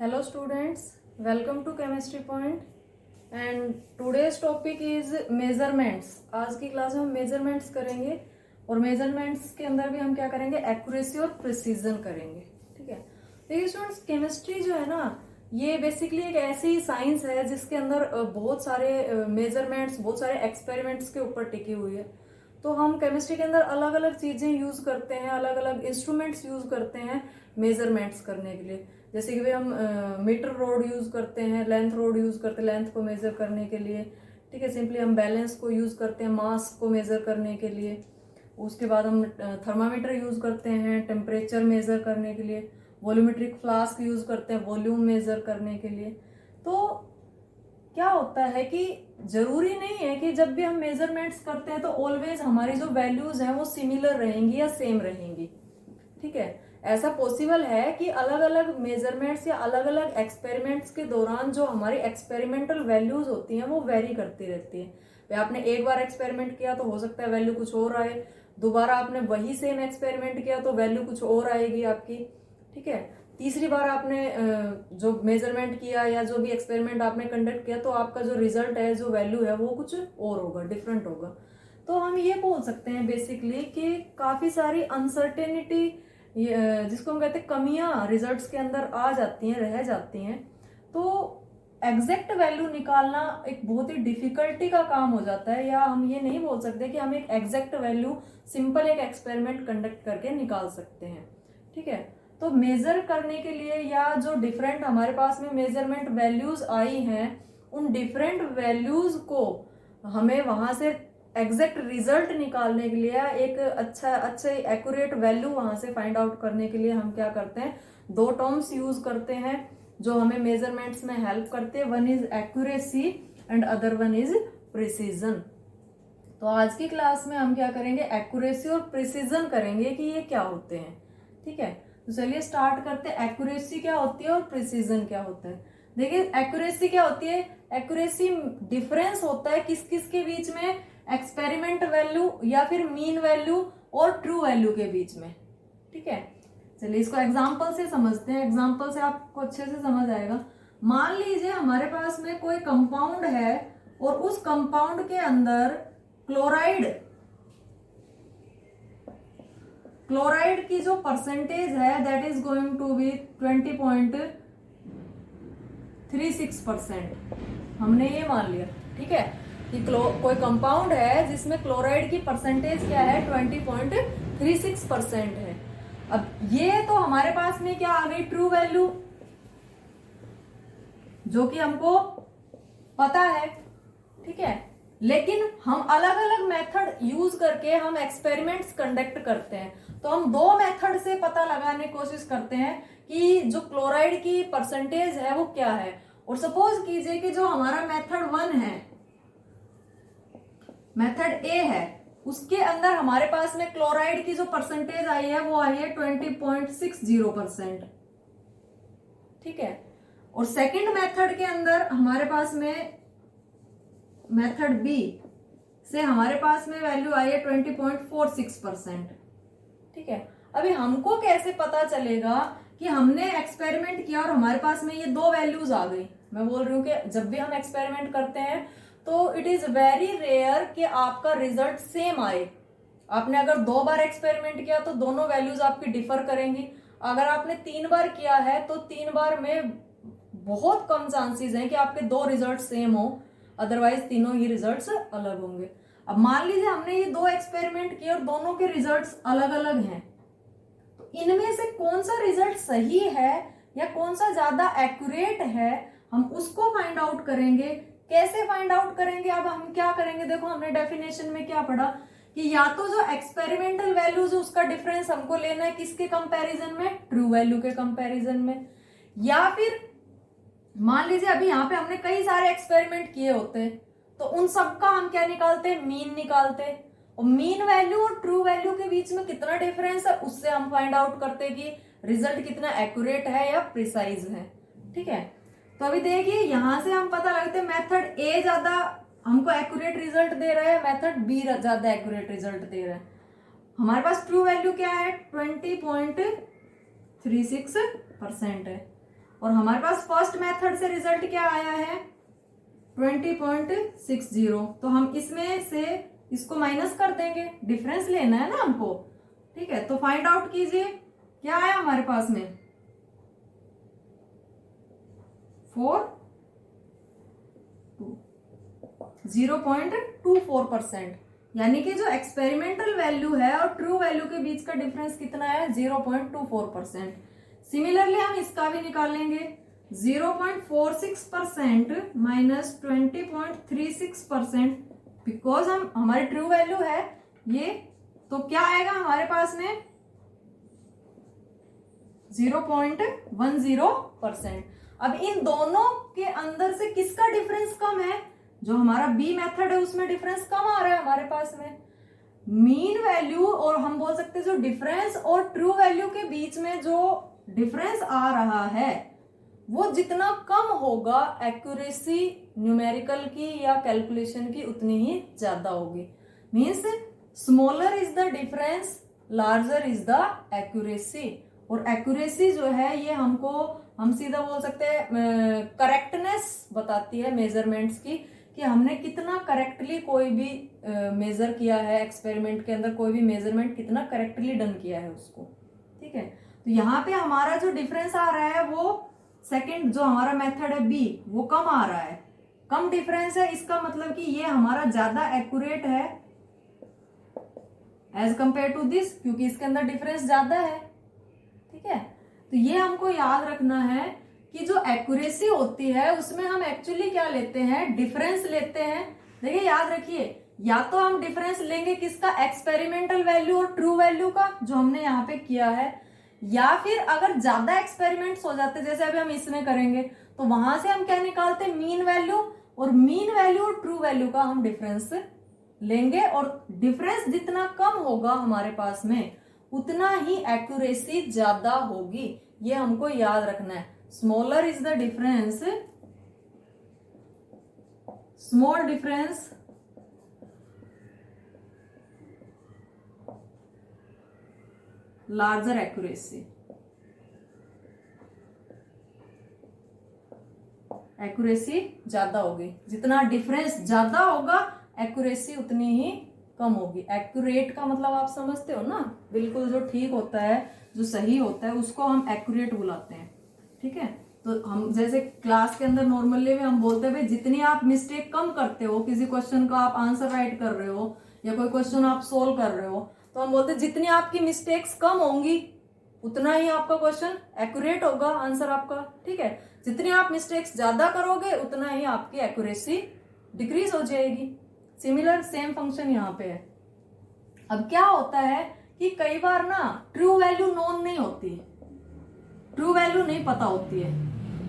Hello students, welcome to Chemistry Point and today's topic is measurements। आज की class में हम मेजरमेंट्स करेंगे और मेजरमेंट्स के अंदर भी हम क्या करेंगे, एक्यूरेसी और प्रिसीजन करेंगे। ठीक है, देखिए स्टूडेंट्स, केमिस्ट्री जो है ना, ये बेसिकली एक ऐसी साइंस है जिसके अंदर बहुत सारे मेजरमेंट्स, बहुत सारे एक्सपेरिमेंट्स के ऊपर टिकी हुई है। तो हम केमिस्ट्री के अंदर अलग अलग चीजें यूज करते हैं, अलग अलग इंस्ट्रूमेंट्स यूज करते हैं मेजरमेंट्स करने के लिए। जैसे कि भाई हम मीटर रोड यूज करते हैं, लेंथ रोड यूज करते हैं लेंथ को मेजर करने के लिए। ठीक है, सिंपली हम बैलेंस को यूज करते हैं मास को मेजर करने के लिए। उसके बाद हम थर्मामीटर यूज करते हैं टेम्परेचर मेजर करने के लिए। वॉल्यूमेट्रिक फ्लास्क यूज करते हैं वॉल्यूम मेजर करने के लिए। तो क्या होता है कि जरूरी नहीं है कि जब भी हम मेजरमेंट्स करते हैं तो ऑलवेज हमारी जो वैल्यूज हैं वो सिमिलर रहेंगी या सेम रहेंगी। ठीक है, ऐसा पॉसिबल है कि अलग अलग मेजरमेंट्स या अलग अलग एक्सपेरिमेंट्स के दौरान जो हमारी एक्सपेरिमेंटल वैल्यूज होती हैं वो वेरी करती रहती है। भाई आपने एक बार एक्सपेरिमेंट किया तो हो सकता है वैल्यू कुछ और आए, दोबारा आपने वही सेम एक्सपेरिमेंट किया तो वैल्यू कुछ और आएगी आपकी। ठीक है, तीसरी बार आपने जो मेजरमेंट किया या जो भी एक्सपेरिमेंट आपने कंडक्ट किया तो आपका जो रिजल्ट है, जो वैल्यू है, वो कुछ और होगा, डिफरेंट होगा। तो हम ये बोल सकते हैं बेसिकली कि काफी सारी अनसर्टेनिटी, जिसको हम कहते हैं कमियां, रिजल्ट्स के अंदर आ जाती हैं, रह जाती हैं। तो एग्जैक्ट वैल्यू निकालना एक बहुत ही डिफिकल्टी का काम हो जाता है, या हम ये नहीं बोल सकते कि हम एक एग्जैक्ट वैल्यू सिंपल एक एक्सपेरिमेंट कंडक्ट करके निकाल सकते हैं। ठीक है, तो मेजर करने के लिए या जो डिफरेंट हमारे पास में मेजरमेंट वैल्यूज आई हैं, उन डिफरेंट वैल्यूज को हमें वहां से एग्जैक्ट रिजल्ट निकालने के लिए, एक अच्छे एक्यूरेट वैल्यू वहां से फाइंड आउट करने के लिए हम क्या करते हैं, दो टर्म्स यूज करते हैं जो हमें मेजरमेंट्स में हेल्प करते हैं। One is accuracy and other one is precision. तो आज की क्लास में हम क्या करेंगे, एक्यूरेसी और प्रिसीजन करेंगे कि ये क्या होते हैं। ठीक है, तो चलिए स्टार्ट करते हैं। एक्यूरेसी क्या होती है और प्रिसीजन क्या होता है। देखिए, एक्यूरेसी क्या होती है, एक्यूरेसी डिफरेंस होता है किस किस के बीच में, एक्सपेरिमेंट वैल्यू या फिर मीन वैल्यू और ट्रू वैल्यू के बीच में। ठीक है, चलिए इसको एग्जांपल से समझते हैं, एग्जांपल से आपको अच्छे से समझ आएगा। मान लीजिए हमारे पास में कोई कंपाउंड है और उस कंपाउंड के अंदर क्लोराइड की जो परसेंटेज है that is going to be 20.36%। हमने ये मान लिया, ठीक है, कि कोई कंपाउंड है जिसमें क्लोराइड की परसेंटेज क्या है, 20.36% है। अब ये तो हमारे पास में क्या आ गई, ट्रू वैल्यू, जो कि हमको पता है। ठीक है, लेकिन हम अलग अलग मेथड यूज करके हम एक्सपेरिमेंट्स कंडक्ट करते हैं। तो हम दो मेथड से पता लगाने की कोशिश करते हैं कि जो क्लोराइड की परसेंटेज है वो क्या है। और सपोज कीजिए कि जो हमारा मेथड 1 है, मेथड ए है, उसके अंदर हमारे पास में क्लोराइड की जो परसेंटेज आई है वो आई है 20.60%। ठीक है, और सेकंड मेथड के अंदर हमारे पास में मेथड बी से हमारे पास में वैल्यू आई है 20.46%। ठीक है, अभी हमको कैसे पता चलेगा कि हमने एक्सपेरिमेंट किया और हमारे पास में ये दो वैल्यूज आ गई। मैं बोल रही हूँ कि जब भी हम एक्सपेरिमेंट करते हैं तो इट इज वेरी रेयर कि आपका रिजल्ट सेम आए। आपने अगर 2 बार एक्सपेरिमेंट किया तो दोनों वैल्यूज आपकी डिफर करेंगी। अगर आपने 3 बार किया है तो 3 बार में बहुत कम चांसेस हैं कि आपके 2 रिजल्ट सेम हो, अदरवाइज तीनों ही रिजल्ट्स अलग होंगे। अब मान लीजिए हमने ये 2 एक्सपेरिमेंट किए और दोनों के रिजल्ट्स अलग अलग हैं, तो इनमें से कौन सा रिजल्ट सही है या कौन सा ज्यादा एक्यूरेट है, हम उसको फाइंड आउट करेंगे। कैसे फाइंड आउट करेंगे, अब हम क्या करेंगे, देखो हमने डेफिनेशन में क्या पढ़ा कि या तो जो एक्सपेरिमेंटल वैल्यूज है उसका डिफरेंस हमको लेना है किसके कंपैरिजन में, ट्रू वैल्यू के कंपैरिजन में। या फिर मान लीजिए अभी यहाँ पे हमने कई सारे एक्सपेरिमेंट किए होते हैं तो उन सबका हम क्या निकालते हैं, मीन निकालते हैं। और मीन वैल्यू और ट्रू वैल्यू के बीच में कितना डिफरेंस है उससे हम फाइंड आउट करते हैं कि रिजल्ट कितना एक्यूरेट है या प्रिसाइज है। ठीक है, तो अभी देखिए यहां से हम पता लगते हैं मेथड ए ज्यादा हमको एक्यूरेट रिजल्ट दे रहा है, मेथड बी ज्यादा एक्यूरेट रिजल्ट दे रहा है। हमारे पास ट्रू वैल्यू क्या है, 20.36% है। और हमारे पास फर्स्ट मेथड से रिजल्ट क्या आया है 20.60। तो हम इसमें से इसको माइनस कर देंगे, डिफरेंस लेना है ना हमको, ठीक है। तो फाइंड आउट कीजिए क्या आया हमारे पास में 0.24%, यानी कि जो एक्सपेरिमेंटल वैल्यू है और ट्रू वैल्यू के बीच का डिफरेंस कितना है 0.24%। सिमिलरली हम इसका भी निकालेंगे 0.46% माइनस 20.36%, बिकॉज हमारी ट्रू वैल्यू है ये, तो क्या आएगा हमारे पास में 0.10%। अब इन दोनों के अंदर से किसका डिफरेंस कम है, जो हमारा बी मेथड है उसमें डिफरेंस कम आ रहा है हमारे पास में। मीन वैल्यू और हम बोल सकते हैं जो डिफरेंस और ट्रू वैल्यू के बीच में जो डिफरेंस आ रहा है वो जितना कम होगा एक्यूरेसी न्यूमेरिकल की या कैलकुलेशन की उतनी ही ज्यादा होगी। Means smaller is the difference, larger is the accuracy. और एक्यूरेसी जो है ये हमको हम सीधा बोल सकते हैं करेक्टनेस बताती है मेजरमेंट्स की, कि हमने कितना करेक्टली कोई भी मेजर किया है, एक्सपेरिमेंट के अंदर कोई भी मेजरमेंट कितना करेक्टली डन किया है उसको, ठीक है। तो यहाँ पे हमारा जो डिफरेंस आ रहा है वो सेकंड जो हमारा मेथड है बी वो कम आ रहा है, कम डिफरेंस है, इसका मतलब कि ये हमारा ज्यादा एक्यूरेट है एज कंपेयर टू दिस, क्योंकि इसके अंदर डिफरेंस ज्यादा है, ठीक है। तो ये हमको याद रखना है कि जो एक्यूरेसी होती है उसमें हम एक्चुअली क्या लेते हैं, डिफरेंस लेते हैं। देखिए याद रखिए, या तो हम डिफरेंस लेंगे किसका, एक्सपेरिमेंटल वैल्यू और ट्रू वैल्यू का जो हमने यहाँ पे किया है, या फिर अगर ज्यादा एक्सपेरिमेंट्स हो जाते जैसे अभी हम इसमें करेंगे तो वहां से हम क्या निकालते हैं मीन वैल्यू, और मीन वैल्यू और ट्रू वैल्यू का हम डिफरेंस लेंगे, और डिफरेंस जितना कम होगा हमारे पास में उतना ही एक्यूरेसी ज्यादा होगी। ये हमको याद रखना है। Smaller is the difference, small difference larger accuracy. Accuracy ज्यादा होगी, जितना डिफरेंस ज्यादा होगा एक्यूरेसी उतनी ही कम होगी। एक्यूरेट का मतलब आप समझते हो ना, बिल्कुल जो ठीक होता है, जो सही होता है उसको हम एक्यूरेट बुलाते हैं, ठीक है। तो हम जैसे क्लास के अंदर नॉर्मली भी हम बोलते हैं भाई जितनी आप मिस्टेक कम करते हो, किसी क्वेश्चन का आप आंसर राइट कर रहे हो या कोई क्वेश्चन आप सोल्व कर रहे हो, तो हम बोलते हैं जितनी आपकी मिस्टेक्स कम होंगी उतना ही आपका क्वेश्चन एक्यूरेट होगा, आंसर आपका, ठीक है। जितनी आप मिस्टेक्स ज्यादा करोगे उतना ही आपकी एक्यूरेसी डिक्रीज हो जाएगी। सिमिलर सेम फंक्शन यहाँ पे है। अब क्या होता है कि कई बार ना ट्रू वैल्यू नोन नहीं होती, ट्रू वैल्यू नहीं पता होती है,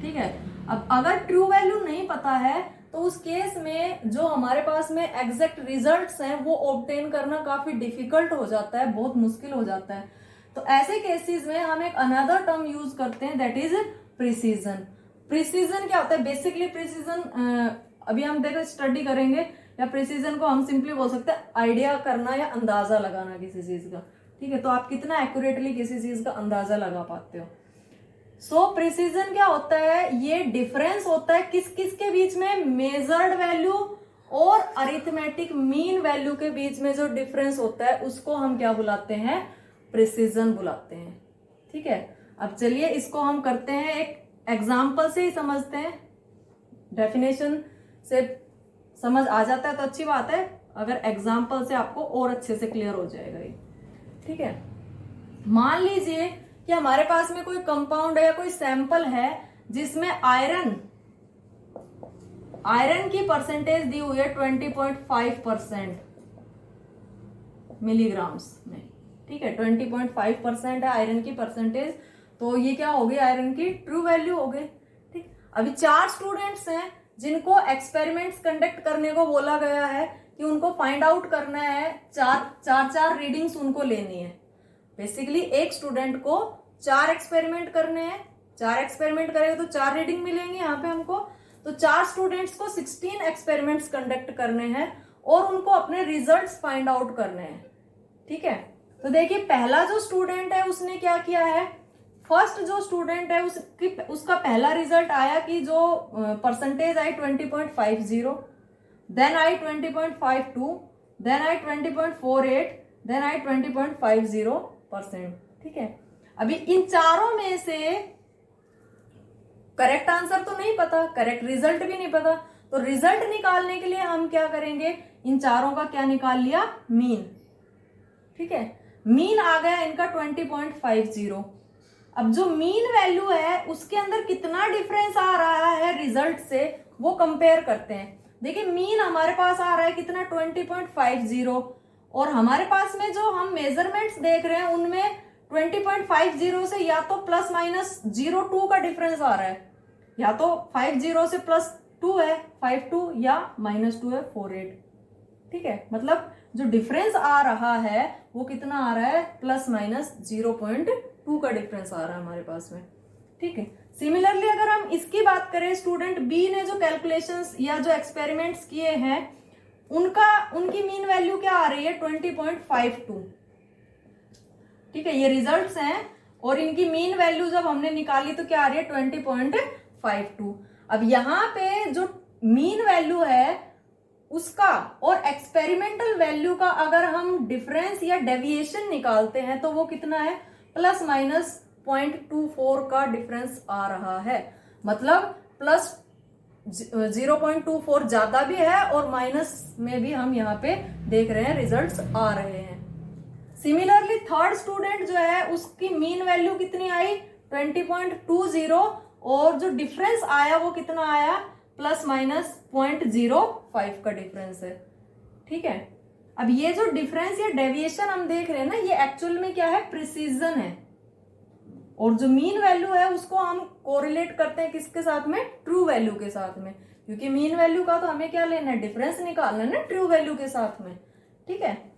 ठीक है। अब अगर ट्रू वैल्यू नहीं पता है तो उस केस में जो हमारे पास में एग्जैक्ट रिजल्ट्स हैं वो ऑब्टेन करना काफी डिफिकल्ट हो जाता है, बहुत मुश्किल हो जाता है। तो ऐसे केसेस में हम एक अनदर टर्म यूज करते हैं, दैट इज प्रिसीजन। प्रिसीजन क्या होता है, बेसिकली प्रिसीजन अभी हम देखो स्टडी करेंगे, या प्रिसीजन को हम सिंपली बोल सकते हैं आइडिया करना या अंदाजा लगाना किसी चीज का, ठीक है। तो आप कितना एक्यूरेटली किसी चीज का अंदाजा लगा पाते हो। सो प्रिसीजन क्या होता है, ये डिफरेंस होता है किस किस के बीच में, मेजर्ड वैल्यू और अरिथमेटिक मीन वैल्यू के बीच में जो डिफरेंस होता है उसको हम क्या बुलाते हैं, प्रिसीजन बुलाते हैं, ठीक है। अब चलिए इसको हम करते हैं, एक एग्जाम्पल से ही समझते हैं। डेफिनेशन से समझ आ जाता है तो अच्छी बात है, अगर एग्जाम्पल से आपको और अच्छे से क्लियर हो जाएगा ये, ठीक है। मान लीजिए कि हमारे पास में कोई कंपाउंड है या कोई सैंपल है जिसमें आयरन की परसेंटेज दी हुई है 20.5% मिलीग्राम्स में, ठीक है। 20.5% है आयरन की परसेंटेज, तो ये क्या होगी, आयरन की ट्रू वैल्यू हो गई, ठीक। अभी 4 स्टूडेंट्स हैं जिनको एक्सपेरिमेंट्स कंडक्ट करने को बोला गया है कि उनको फाइंड आउट करना है, चार रीडिंग्स उनको लेनी है। बेसिकली एक स्टूडेंट को 4 एक्सपेरिमेंट करने हैं, 4 एक्सपेरिमेंट करेगा तो 4 रीडिंग मिलेंगे यहाँ पे हमको। तो 4 स्टूडेंट्स को 16 एक्सपेरिमेंट्स कंडक्ट करने हैं और उनको अपने रिजल्ट्स फाइंड आउट करने हैं, ठीक है। तो देखिए पहला जो स्टूडेंट है उसने क्या किया है, फर्स्ट जो स्टूडेंट है उसका पहला रिजल्ट आया कि जो परसेंटेज आई 20.50, देन आई 20.52, देन आई 20.48, देन आई 20.50%। ठीक है, अभी इन चारों में से करेक्ट आंसर तो नहीं पता, करेक्ट रिजल्ट भी नहीं पता, तो रिजल्ट निकालने के लिए हम क्या करेंगे, इन चारों का क्या निकाल लिया, मीन। ठीक है, मीन आ गया इनका 20.50। अब जो मीन वैल्यू है उसके अंदर कितना डिफरेंस आ रहा है रिजल्ट से, वो कंपेयर करते हैं। देखिए मीन हमारे पास आ रहा है कितना, 20.50, और हमारे पास में जो हम मेजरमेंट्स देख रहे हैं उनमें 20.50 से या तो प्लस माइनस 0.2 का डिफरेंस आ रहा है, या तो 50 से +2 है 52, या -2 है 48। ठीक है, मतलब जो डिफरेंस आ रहा है वो कितना आ रहा है, ±0.2 का डिफरेंस आ रहा है हमारे पास में। ठीक है, सिमिलरली अगर हम इसकी बात करें, स्टूडेंट बी ने जो कैलकुलेशंस या जो एक्सपेरिमेंट्स किए हैं उनकी मीन वैल्यू क्या आ रही है, 20.52। ठीक है, ये रिजल्ट्स हैं और इनकी मीन वैल्यू जब हमने निकाली तो क्या आ रही है, 20.52। अब यहाँ पे जो मीन वैल्यू है उसका और एक्सपेरिमेंटल वैल्यू का अगर हम डिफरेंस या डेविएशन निकालते हैं तो वो कितना है, ±0.24 का डिफरेंस आ रहा है। मतलब +0.24 ज्यादा भी है और माइनस में भी हम यहाँ पे देख रहे हैं रिजल्ट्स आ रहे हैं। सिमिलरली थर्ड स्टूडेंट जो है उसकी मीन वैल्यू कितनी आई, 20.20, और जो डिफरेंस आया वो कितना आया, ±0.05 का डिफरेंस है। ठीक है, अब ये जो डिफरेंस या डेविएशन हम देख रहे हैं ना, ये एक्चुअल में क्या है, प्रिसीजन है, और जो मीन वैल्यू है उसको हम कोरिलेट करते हैं किसके साथ में, ट्रू वैल्यू के साथ में, क्योंकि मीन वैल्यू का तो हमें क्या लेना है, डिफरेंस निकालना है ना ट्रू वैल्यू के साथ में। ठीक है,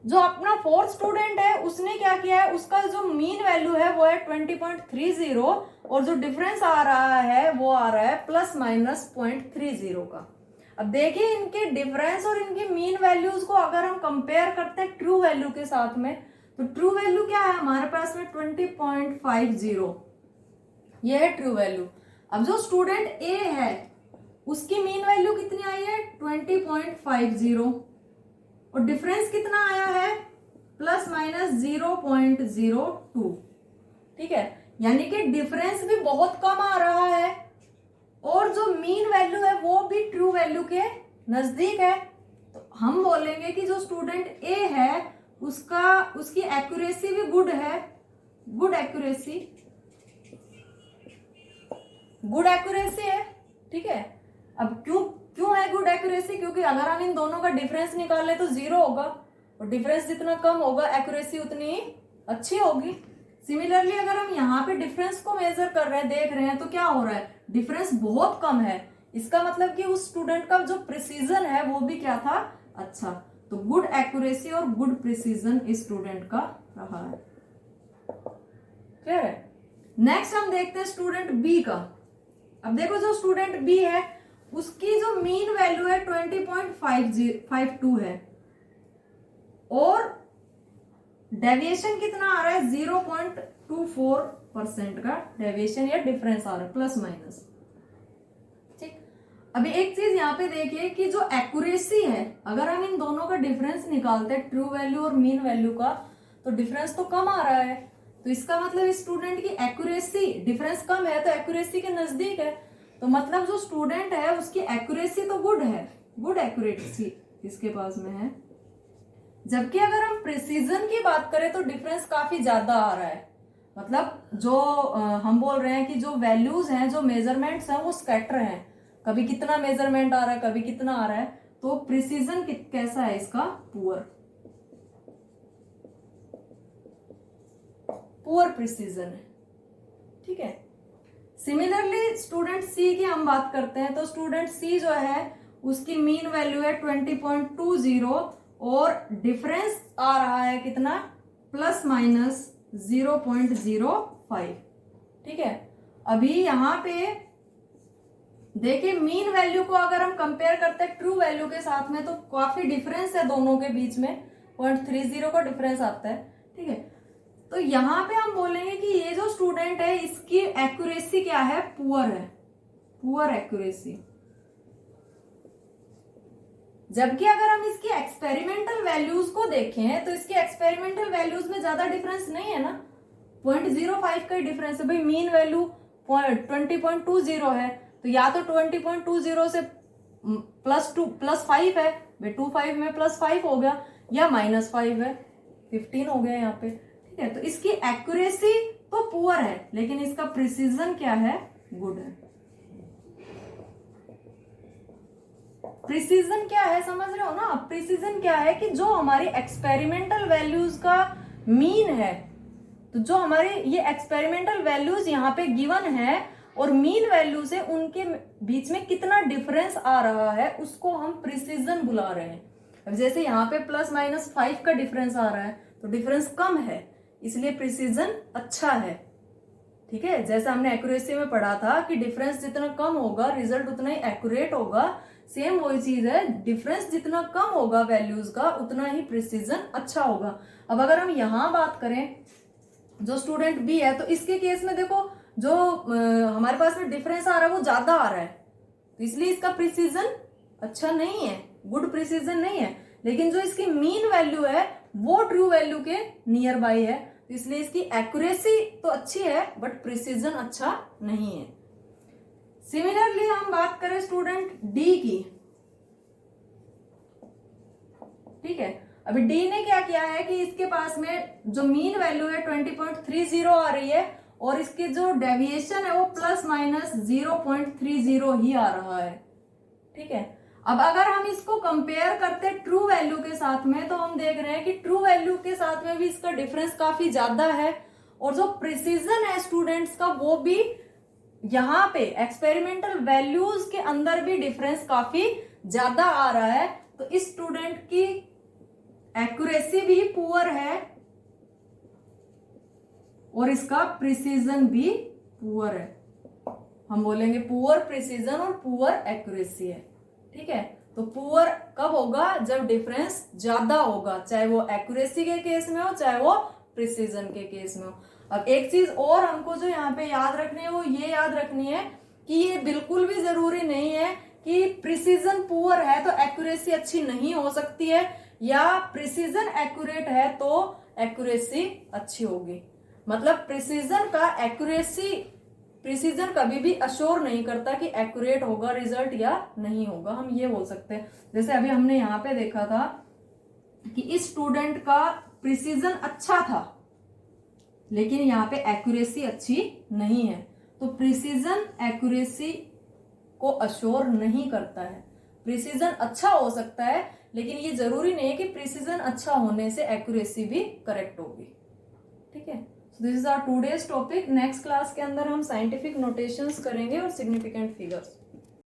जो अपना फोर्थ स्टूडेंट है उसने क्या किया है, उसका जो मीन वैल्यू है वो है 20.30, और जो डिफरेंस आ रहा है वो आ रहा है ±0.30 का। अब देखिए इनके डिफरेंस और इनकी मीन वैल्यूज को अगर हम कंपेयर करते हैं ट्रू वैल्यू के साथ में, तो ट्रू वैल्यू क्या है हमारे पास में, 20.50, ये है ट्रू वैल्यू। अब जो स्टूडेंट ए है उसकी मीन वैल्यू कितनी आई है, 20.50, और डिफरेंस कितना आया है, ±0.02। ठीक है, यानी कि डिफरेंस भी बहुत कम आ रहा है और जो मीन वैल्यू है वो भी ट्रू वैल्यू के नजदीक है। तो हम बोलेंगे कि जो स्टूडेंट ए है उसकी एक्यूरेसी भी गुड है, गुड एक्यूरेसी है। ठीक है, अब क्यों है गुड एक्यूरेसी, क्योंकि अगर हम इन दोनों का डिफरेंस निकाले तो 0 होगा, और डिफरेंस जितना कम होगा एक्यूरेसी उतनी ही अच्छी होगी। सिमिलरली अगर हम यहाँ पे डिफरेंस को मेजर कर रहे हैं, देख रहे हैं, तो क्या हो रहा है, डिफरेंस बहुत कम है, इसका मतलब कि उस स्टूडेंट का जो प्रिसीजन है वो भी क्या था, अच्छा। तो गुड एक्यूरेसी और गुड प्रिसीजन इस स्टूडेंट का रहा है। क्लियर है। नेक्स्ट हम देखते हैं स्टूडेंट बी का। अब देखो जो स्टूडेंट बी है उसकी जो मीन वैल्यू है 20.52 है, और डेविएशन कितना आ रहा है, 0.24% का डेविएशन या डिफरेंस आ रहा है, प्लस माइनस। ठीक, अभी एक चीज यहाँ पे देखिए कि जो एक्यूरेसी है, अगर हम इन दोनों का डिफरेंस निकालते हैं ट्रू वैल्यू और मीन वैल्यू का, तो डिफरेंस तो कम आ रहा है, तो इसका मतलब इस स्टूडेंट की एक्यूरेसी, डिफरेंस कम है तो एक्यूरेसी के नजदीक है, तो मतलब जो स्टूडेंट है उसकी एक्यूरेसी तो गुड है, गुड एक्यूरेसी इसके पास में है। जबकि अगर हम प्रिसीजन की बात करें तो डिफरेंस काफी ज्यादा आ रहा है, मतलब जो हम बोल रहे हैं कि जो वैल्यूज हैं, जो मेजरमेंट्स हैं वो स्कैटर हैं, कभी कितना मेजरमेंट आ रहा है कभी कितना आ रहा है, तो प्रिसीजन कैसा है इसका, पुअर प्रिसीजन है। ठीक है, सिमिलरली स्टूडेंट सी की हम बात करते हैं, तो स्टूडेंट सी जो है उसकी मीन वैल्यू है 20.20 और डिफरेंस आ रहा है कितना, ±0.05। ठीक है, अभी यहां पे देखिए मीन वैल्यू को अगर हम कंपेयर करते हैं ट्रू वैल्यू के साथ में, तो काफी डिफरेंस है दोनों के बीच में, 0.30 का डिफरेंस आता है। ठीक है, तो यहाँ पे हम बोलेंगे कि ये जो स्टूडेंट है इसकी एक्यूरेसी क्या है, पुअर है, पुअर एक्यूरेसी। जबकि अगर हम इसकी एक्सपेरिमेंटल वैल्यूज को देखें तो इसकी एक्सपेरिमेंटल वैल्यूज में ज्यादा डिफरेंस नहीं है ना, 0.05 का ही डिफरेंस है भाई। मीन वैल्यू 20.20 है, तो या तो 20.20 से +5 है भाई, 25 में +5 हो गया, या -5 है, 15 हो गया यहाँ पे, ठीक है। तो इसकी एक्यूरेसी तो पुअर है, लेकिन इसका प्रिसीजन क्या है, गुड है। प्रिसीजन क्या है समझ रहे हो ना, प्रिसीजन क्या है कि जो हमारी एक्सपेरिमेंटल वैल्यूज का मीन है, तो जो हमारे ये एक्सपेरिमेंटल वैल्यूज यहाँ पे गिवन है और मीन वैल्यू से उनके बीच में कितना डिफरेंस आ रहा है, उसको हम प्रिसीजन बुला रहे हैं। अब जैसे यहाँ पे +-5 का डिफरेंस आ रहा है, तो डिफरेंस कम है, इसलिए प्रिसीजन अच्छा है, ठीक है। जैसे हमने एक्यूरेसी में पढ़ा था कि डिफरेंस जितना कम होगा रिजल्ट उतना ही एक्यूरेट होगा, सेम वही चीज है, डिफरेंस जितना कम होगा वैल्यूज का उतना ही प्रिसीजन अच्छा होगा। अब अगर हम यहाँ बात करें, जो स्टूडेंट बी है, तो इसके केस में देखो जो हमारे पास में डिफरेंस आ रहा है वो ज्यादा आ रहा है, तो इसलिए इसका प्रिसीजन अच्छा नहीं है, गुड प्रिसीजन नहीं है। लेकिन जो इसकी मीन वैल्यू है वो ट्रू वैल्यू के नियर बाई है, तो इसलिए इसकी एक्यूरेसी तो अच्छी है बट प्रिसीजन अच्छा नहीं है। सिमिलरली हम बात करें स्टूडेंट डी की, ठीक है। अभी डी ने क्या किया है कि इसके पास में जो मीन वैल्यू है 20.30 आ रही है और इसकी जो डेविएशन है वो ±0.30 ही आ रहा है, ठीक है। अब अगर हम इसको कंपेयर करते ट्रू वैल्यू के साथ में, तो हम देख रहे हैं कि ट्रू वैल्यू के साथ में भी इसका डिफरेंस काफी ज्यादा है, और जो प्रिसीजन है स्टूडेंट्स का वो भी यहाँ पे एक्सपेरिमेंटल वैल्यूज के अंदर भी डिफरेंस काफी ज्यादा आ रहा है। तो इस स्टूडेंट की एक्यूरेसी भी पुअर है और इसका प्रिसीजन भी पुअर है। हम बोलेंगे पुअर प्रिसीजन और पुअर एक्यूरेसी है, ठीक है। तो पुअर कब होगा, जब डिफरेंस ज्यादा होगा, चाहे वो एक्यूरेसी के केस में हो चाहे वो प्रिसीजन के केस में हो। अब एक चीज और हमको जो यहाँ पे याद रखनी है वो ये याद रखनी है कि ये बिल्कुल भी जरूरी नहीं है कि प्रिसीजन पुअर है तो एक्यूरेसी अच्छी नहीं हो सकती है, या प्रिसीजन एक्यूरेट है तो एक्यूरेसी अच्छी होगी। मतलब प्रिसीजन का एक्यूरेसी, प्रिसीजन कभी भी अश्योर नहीं करता कि एक्यूरेट होगा रिजल्ट या नहीं होगा, हम ये बोल सकते हैं। जैसे अभी हमने यहाँ पे देखा था कि इस स्टूडेंट का प्रिसीजन अच्छा था लेकिन यहाँ पे एक्यूरेसी अच्छी नहीं है, तो प्रिसीजन एक्यूरेसी को अश्योर नहीं करता है। प्रिसीजन अच्छा हो सकता है लेकिन ये जरूरी नहीं है कि प्रिसीजन अच्छा होने से एक्यूरेसी भी करेक्ट होगी, ठीक है। So this is our today's topic. Next class के अंदर हम साइंटिफिक नोटेशंस करेंगे और सिग्निफिकेंट फिगर्स।